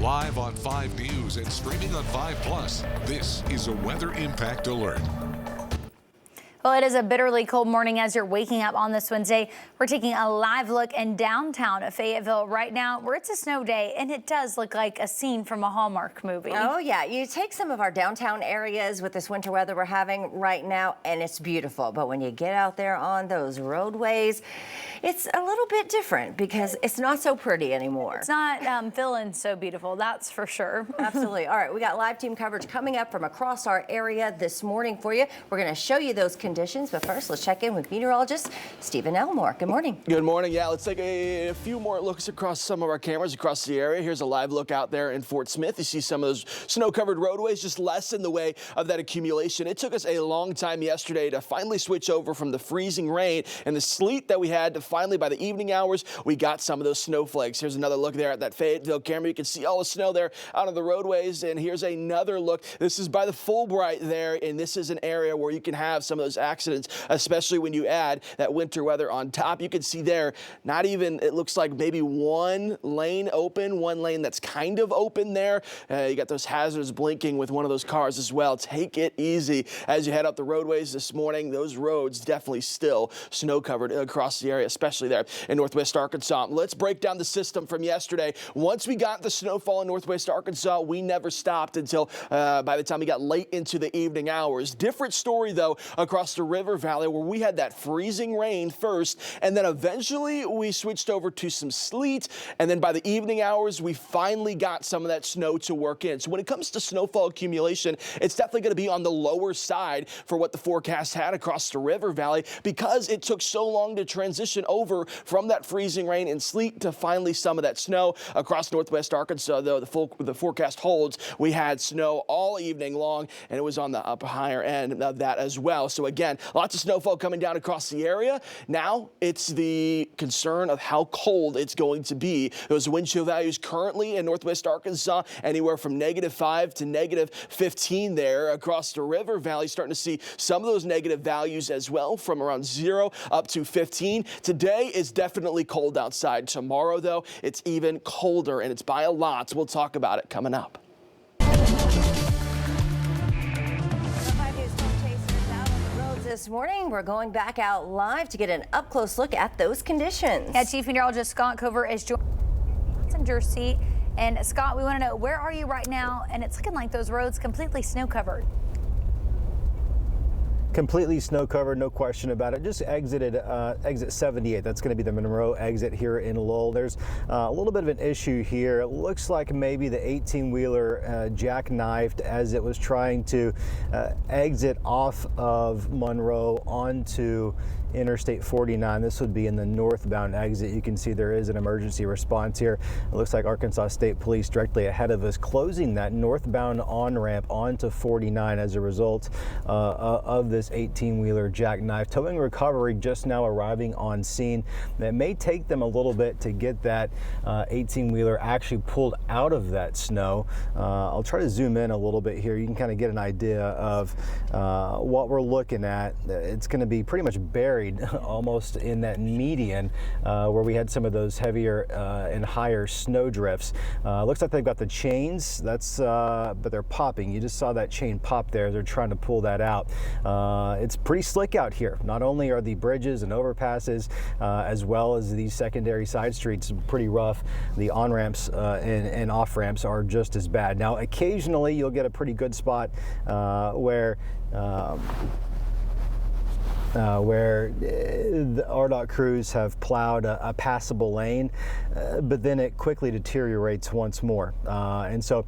Live on 5 News and streaming on 5 Plus, this is a weather impact alert. Well, it is a bitterly cold morning as you're waking up on this Wednesday. We're taking a live look in downtown Fayetteville right now, where it's a snow day, and it does look like a scene from a Hallmark movie. Oh, yeah. You take some of our downtown areas with this winter weather we're having right now, and it's beautiful. But when you get out there on those roadways, it's a little bit different because it's not so pretty anymore. It's not feeling so beautiful, that's for sure. Absolutely. All right, we got live team coverage coming up from across our area this morning for you. We're going to show you those conditions, but first let's check in with meteorologist Stephen Elmore. Good morning. Good morning. Yeah, let's take a few more looks across some of our cameras across the area. Here's a live look out there in Fort Smith. You see some of those snow-covered roadways just less in the way of that accumulation. It took us a long time yesterday to finally switch over from the freezing rain and the sleet that we had to finally, by the evening hours, we got some of those snowflakes. Here's another look there at that Fayetteville camera. You can see all the snow there out on the roadways, and here's another look. This is by the Fulbright there, and this is an area where you can have some of those accidents, especially when you add that winter weather on top. You can see there, not even, it looks like maybe one lane open, one lane that's kind of open there. You got those hazards blinking with one of those cars as well. Take it easy as you head up the roadways this morning. Those roads definitely still snow covered across the area, especially there in Northwest Arkansas. Let's break down the system from yesterday. Once we got the snowfall in Northwest Arkansas, we never stopped until by the time we got late into the evening hours. Different story though across the River Valley, where we had that freezing rain first, and then eventually we switched over to some sleet, and then by the evening hours we finally got some of that snow to work in. So when it comes to snowfall accumulation, it's definitely going to be on the lower side for what the forecast had across the River Valley, because it took so long to transition over from that freezing rain and sleet to finally some of that snow. Across Northwest Arkansas, though, the forecast holds. We had snow all evening long, and it was on the up higher end of that as well. So again, lots of snowfall coming down across the area. Now it's the concern of how cold it's going to be. Those wind chill values currently in Northwest Arkansas, anywhere from -5 to -15 there. Across the River Valley, starting to see some of those negative values as well, from around 0 up to 15. Today is definitely cold outside. Tomorrow, though, it's even colder, and it's by a lot. We'll talk about it coming up. This morning, we're going back out live to get an up-close look at those conditions. Yeah, Chief Meteorologist Scott Cover is joining the passenger seat. And Scott, we want to know, where are you right now? And it's looking like those roads completely snow-covered. Completely snow covered, no question about it. Just exited exit 78. That's going to be the Monroe exit here in Lowell. There's a little bit of an issue here. It looks like maybe the 18-wheeler jackknifed as it was trying to exit off of Monroe onto Interstate 49. This would be in the northbound exit. You can see there is an emergency response here. It looks like Arkansas State Police directly ahead of us closing that northbound on-ramp onto 49 as a result of this 18-wheeler jackknife. Towing recovery just now arriving on scene. It may take them a little bit to get that 18-wheeler actually pulled out of that snow. I'll try to zoom in a little bit here. You can kind of get an idea of what we're looking at. It's going to be pretty much buried almost in that median where we had some of those heavier and higher snow drifts. Looks like they've got the chains. That's but they're popping. You just saw that chain pop there. They're trying to pull that out. It's pretty slick out here. Not only are the bridges and overpasses as well as these secondary side streets pretty rough, the on-ramps and off-ramps are just as bad. Now occasionally you'll get a pretty good spot where the RDOT crews have plowed a passable lane, but then it quickly deteriorates once more. And so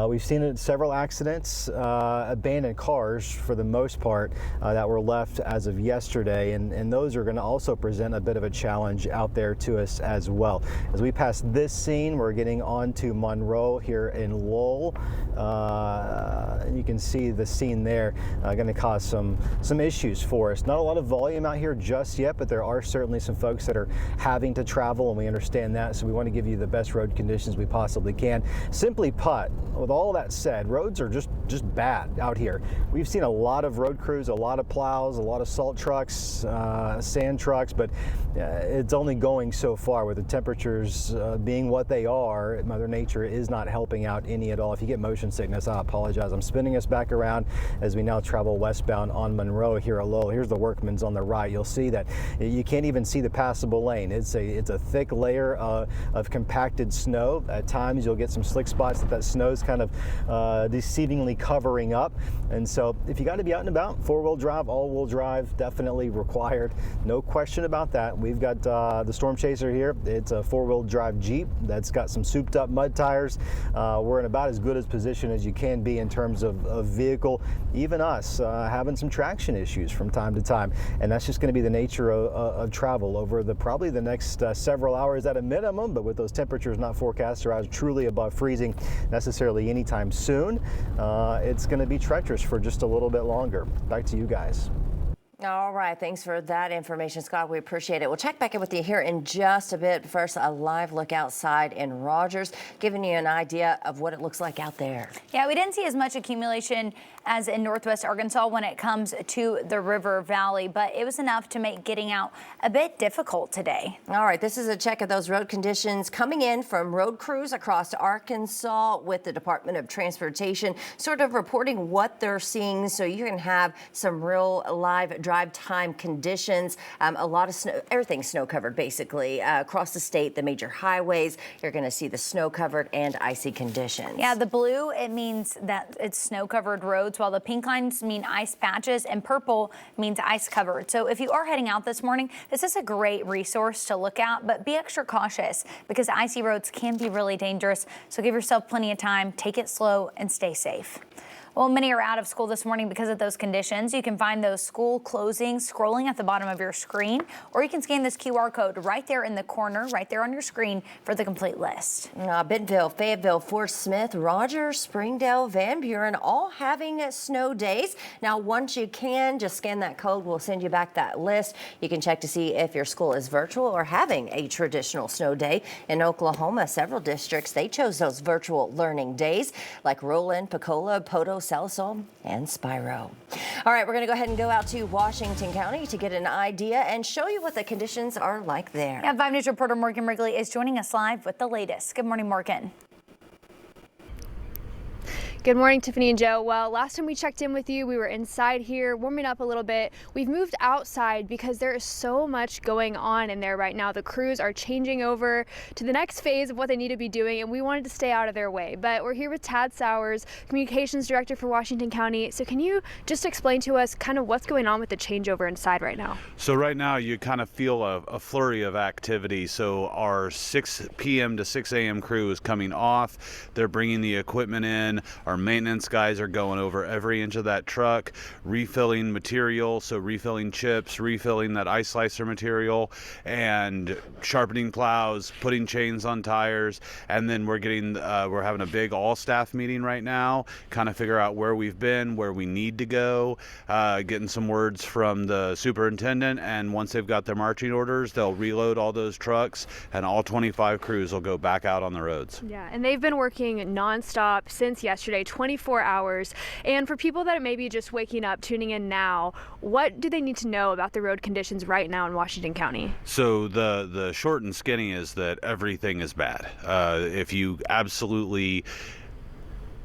we've seen several accidents, abandoned cars for the most part that were left as of yesterday, and those are going to also present a bit of a challenge out there to us as well. As we pass this scene, we're getting on to Monroe here in Lowell. And you can see the scene there going to cause some issues for us. Not a lot of volume out here just yet, but there are certainly some folks that are having to travel, and we understand that, so we want to give you the best road conditions we possibly can. Simply put, with all that said, roads are just just bad out here. We've seen a lot of road crews, a lot of plows, a lot of salt trucks, sand trucks, but it's only going so far with the temperatures being what they are. Mother Nature is not helping out any at all. If you get motion sickness, I apologize. I'm spinning us back around as we now travel westbound on Monroe here at Lowell. Here's the Workman's on the right. You'll see that you can't even see the passable lane. It's a thick layer of compacted snow. At times you'll get some slick spots that snow's kind of deceivingly covering up. And so if you got to be out and about, 4-wheel drive, all-wheel drive, definitely required. No question about that. We've got the Storm Chaser here. It's a 4-wheel drive Jeep that's got some souped up mud tires. We're in about as good a position as you can be in terms of vehicle. Even us having some traction issues from time to time. And that's just going to be the nature of travel over probably the next several hours at a minimum, but with those temperatures not forecast to rise truly above freezing necessarily anytime soon, it's going to be treacherous for just a little bit longer. Back to you guys. All right, thanks for that information, Scott. We appreciate it. We'll check back in with you here in just a bit. First, a live look outside in Rogers, giving you an idea of what it looks like out there. Yeah, we didn't see as much accumulation as in northwest Arkansas when it comes to the river valley, but it was enough to make getting out a bit difficult today. All right, this is a check of those road conditions coming in from road crews across Arkansas with the Department of Transportation, sort of reporting what they're seeing so you can have some real live drive time conditions. A lot of snow, everything's snow covered basically across the state, the major highways. You're going to see the snow covered and icy conditions. Yeah, the blue, it means that it's snow covered roads, while the pink lines mean ice patches and purple means ice covered. So if you are heading out this morning, this is a great resource to look at, but be extra cautious because icy roads can be really dangerous. So give yourself plenty of time, take it slow and stay safe. Well, many are out of school this morning because of those conditions. You can find those school closings scrolling at the bottom of your screen, or you can scan this QR code right there in the corner, right there on your screen for the complete list. Bentonville, Fayetteville, Fort Smith, Rogers, Springdale, Van Buren, all having snow days. Now, once you can, just scan that code. We'll send you back that list. You can check to see if your school is virtual or having a traditional snow day. In Oklahoma, several districts, they chose those virtual learning days like Roland, Pecola, Poto, Sallisaw, and Spiro. All right, we're going to go ahead and go out to Washington County to get an idea and show you what the conditions are like there. Yeah, 5 News reporter Morgan Wrigley is joining us live with the latest. Good morning, Morgan. Good morning, Tiffany and Joe. Well, last time we checked in with you, we were inside here warming up a little bit. We've moved outside because there is so much going on in there right now. The crews are changing over to the next phase of what they need to be doing, and we wanted to stay out of their way. But we're here with Tad Sowers, Communications Director for Washington County. So can you just explain to us kind of what's going on with the changeover inside right now? So right now you kind of feel a flurry of activity. So our 6 p.m. to 6 a.m. crew is coming off. They're bringing the equipment in. Our maintenance guys are going over every inch of that truck, refilling material, so refilling chips, refilling that ice slicer material, and sharpening plows, putting chains on tires. And then we're having a big all-staff meeting right now, kind of figure out where we've been, where we need to go, getting some words from the superintendent. And once they've got their marching orders, they'll reload all those trucks, and all 25 crews will go back out on the roads. Yeah, and they've been working nonstop since yesterday, 24 hours. And for people that may be just waking up, tuning in now, what do they need to know about the road conditions right now in Washington County? So the short and skinny is that everything is bad. If you absolutely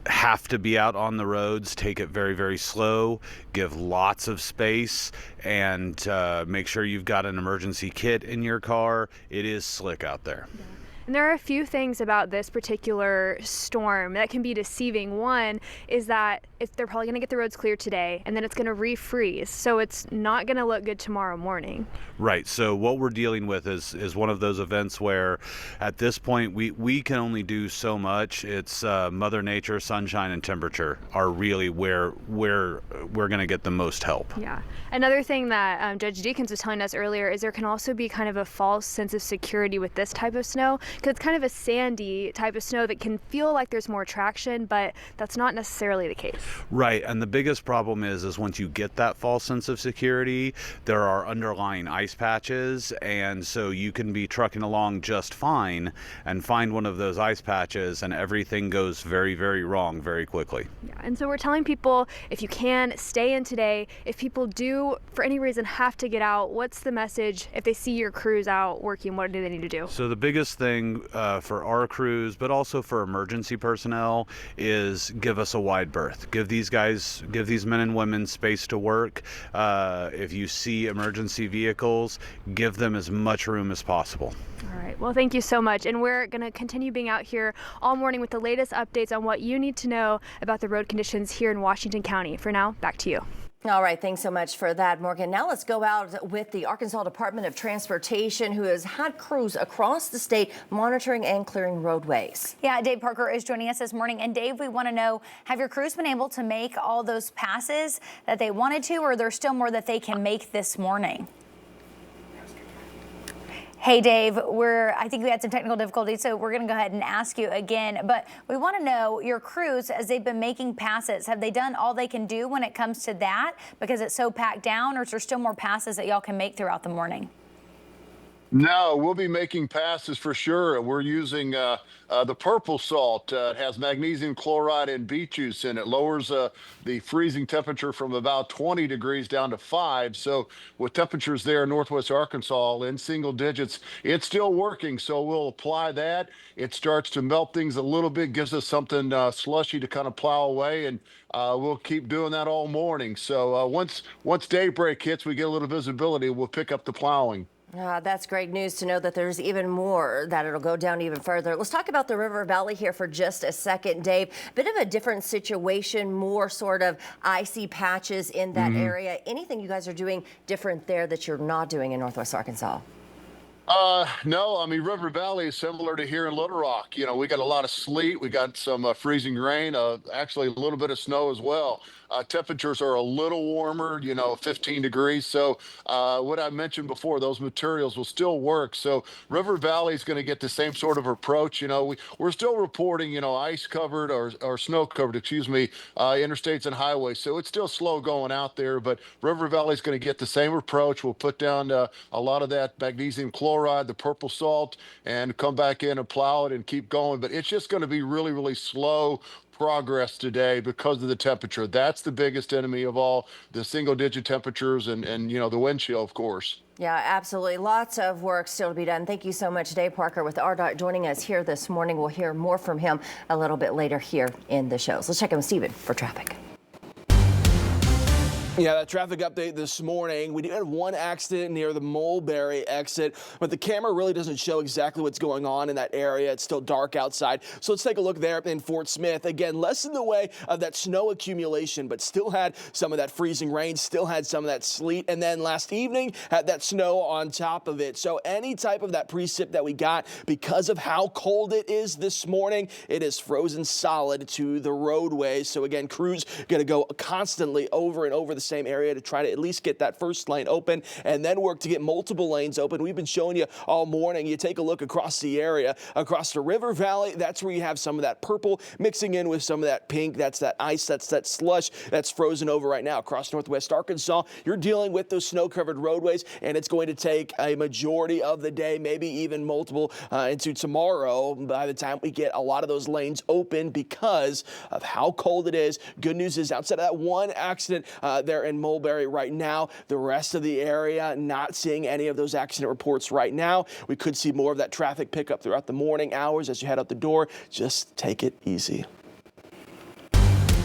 have to be out on the roads, take it very, very slow, give lots of space, and make sure you've got an emergency kit in your car. It is slick out there. Yeah. And there are a few things about this particular storm that can be deceiving. One is that they're probably going to get the roads clear today, and then it's going to refreeze, so it's not going to look good tomorrow morning. Right. So what we're dealing with is one of those events where, at this point, we can only do so much. It's Mother Nature, sunshine, and temperature are really where we're going to get the most help. Yeah. Another thing that Judge Deakins was telling us earlier is there can also be kind of a false sense of security with this type of snow. because it's kind of a sandy type of snow that can feel like there's more traction, but that's not necessarily the case. Right, and the biggest problem is once you get that false sense of security, there are underlying ice patches, and so you can be trucking along just fine and find one of those ice patches and everything goes very, very wrong very quickly. Yeah, and so we're telling people, if you can, stay in today. If people do, for any reason, have to get out, what's the message? If they see your crews out working, what do they need to do? So the biggest thing for our crews, but also for emergency personnel, is give us a wide berth. Give these men and women space to work. If you see emergency vehicles, give them as much room as possible. All right, well, thank you so much. And we're going to continue being out here all morning with the latest updates on what you need to know about the road conditions here in Washington County. For now, back to you. All right, thanks so much for that, Morgan. Now let's go out with the Arkansas Department of Transportation, who has had crews across the state monitoring and clearing roadways. Yeah, Dave Parker is joining us this morning. And Dave, we want to know, have your crews been able to make all those passes that they wanted to, or are there still more that they can make this morning? Hey, Dave, I think we had some technical difficulties, so we're going to go ahead and ask you again. But we want to know, your crews, as they've been making passes, have they done all they can do when it comes to that because it's so packed down, or is there still more passes that y'all can make throughout the morning? No, we'll be making passes for sure. We're using the purple salt. It has magnesium chloride and beet juice in it. Lowers the freezing temperature from about 20 degrees down to 5. So with temperatures there in northwest Arkansas in single digits, it's still working. So we'll apply that. It starts to melt things a little bit, gives us something slushy to kind of plow away, and we'll keep doing that all morning. So once daybreak hits, we get a little visibility, we'll pick up the plowing. That's great news to know that there's even more, that it'll go down even further. Let's talk about the River Valley here for just a second, Dave. Bit of a different situation, more sort of icy patches in that area. Anything you guys are doing different there that you're not doing in northwest Arkansas? No, I mean, River Valley is similar to here in Little Rock. You know, we got a lot of sleet. We got some freezing rain, actually a little bit of snow as well. Temperatures are a little warmer, 15 degrees. So what I mentioned before, those materials will still work. So River Valley is going to get the same sort of approach. We're still reporting, ice covered or snow covered, interstates and highways. So it's still slow going out there, but River Valley is going to get the same approach. We'll put down a lot of that magnesium chloride, the purple salt, and come back in and plow it and keep going. But it's just going to be really, really slow progress today because of the temperature. That's the biggest enemy of all, the single digit temperatures and the wind chill, of course. Yeah, absolutely. Lots of work still to be done. Thank you so much, Dave Parker with RDOT joining us here this morning. We'll hear more from him a little bit later here in the shows. Let's check in with Steven for traffic. Yeah, that traffic update this morning. We did have one accident near the Mulberry exit, but the camera really doesn't show exactly what's going on in that area. It's still dark outside. So let's take a look there in Fort Smith. Again, less in the way of that snow accumulation, but still had some of that freezing rain, still had some of that sleet, and then last evening had that snow on top of it. So any type of that precip that we got, because of how cold it is this morning, it is frozen solid to the roadways. So again, crews going to go constantly over and over the same area to try to at least get that first lane open and then work to get multiple lanes open. We've been showing you all morning. You take a look across the area, across the River Valley, that's where you have some of that purple mixing in with some of that pink. That's that ice, that's that slush that's frozen over right now. Across northwest Arkansas, you're dealing with those snow-covered roadways, and it's going to take a majority of the day, maybe even multiple into tomorrow by the time we get a lot of those lanes open because of how cold it is. Good news is, outside of that one accident there in Mulberry right now, the rest of the area not seeing any of those accident reports right now. We could see more of that traffic pick up throughout the morning hours as you head out the door. Just take it easy.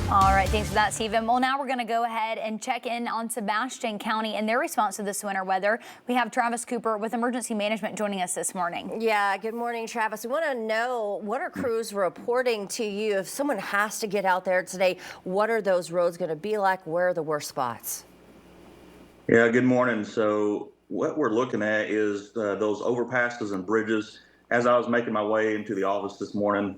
All right, thanks for that, Stephen. Well, now we're going to go ahead and check in on Sebastian County and their response to this winter weather. We have Travis Cooper with Emergency Management joining us this morning. Yeah, good morning, Travis. We want to know, what are crews reporting to you? If someone has to get out there today, what are those roads going to be like? Where are the worst spots? Yeah, good morning. So what we're looking at is those overpasses and bridges. As I was making my way into the office this morning,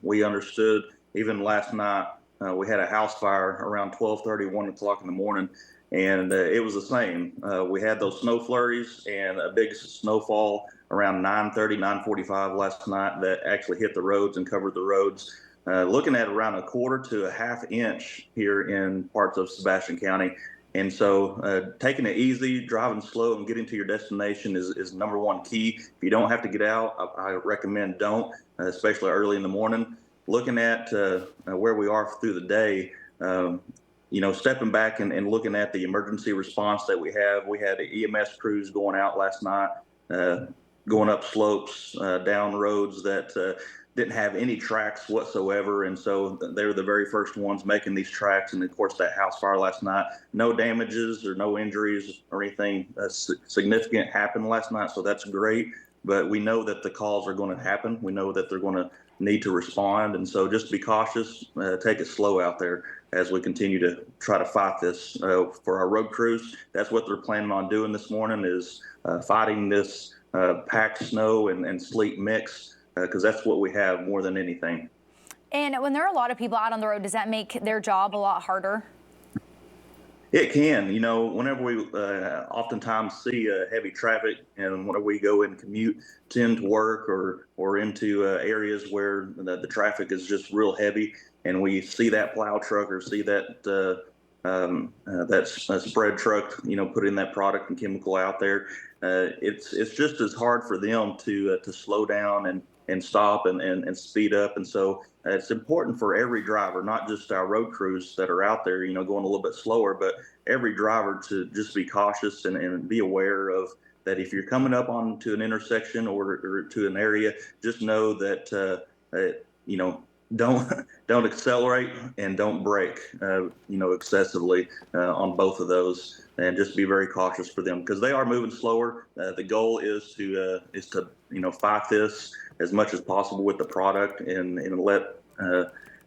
we understood, even last night, we had a house fire around 12:30, 1 o'clock in the morning, and it was the same. We had those snow flurries and a big snowfall around 9:30, 9:45 last night that actually hit the roads and covered the roads. Looking at around a quarter to a half inch here in parts of Sebastian County. And so taking it easy, driving slow, and getting to your destination is number one key. If you don't have to get out, I recommend don't, especially early in the morning. Looking at where we are through the day, stepping back and looking at the emergency response that we had EMS crews going out last night, going up slopes, down roads that didn't have any tracks whatsoever, and so they were the very first ones making these tracks. And of course, that house fire last night, no damages or no injuries or anything significant happened last night, so that's great. But we know that the calls are going to happen. We know that they're going to need to respond, and so just be cautious, take it slow out there as we continue to try to fight this. For our road crews, that's what they're planning on doing this morning, is fighting this packed snow and sleet mix, because that's what we have more than anything. And when there are a lot of people out on the road, does that make their job a lot harder? It can. Whenever we oftentimes see heavy traffic, and whenever we go and commute to work or into areas where the traffic is just real heavy, and we see that plow truck or see that spread truck, putting that product and chemical out there, it's just as hard for them to slow down and stop and speed up. And so it's important for every driver, not just our road crews that are out there, going a little bit slower, but every driver to just be cautious and be aware of that. If you're coming up onto an intersection or to an area, just know that, don't accelerate and don't brake, excessively on both of those, and just be very cautious for them because they are moving slower. The goal is to fight this as much as possible with the product and let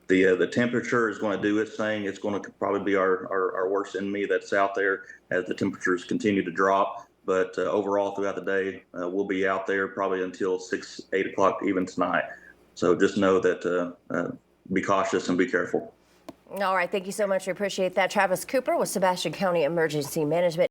the temperature is going to do its thing. It's going to probably be our worst enemy that's out there as the temperatures continue to drop. But overall, throughout the day, we'll be out there probably until 6, 8 o'clock even tonight. So just know that be cautious and be careful. All right. Thank you so much. We appreciate that. Travis Cooper with Sebastian County Emergency Management.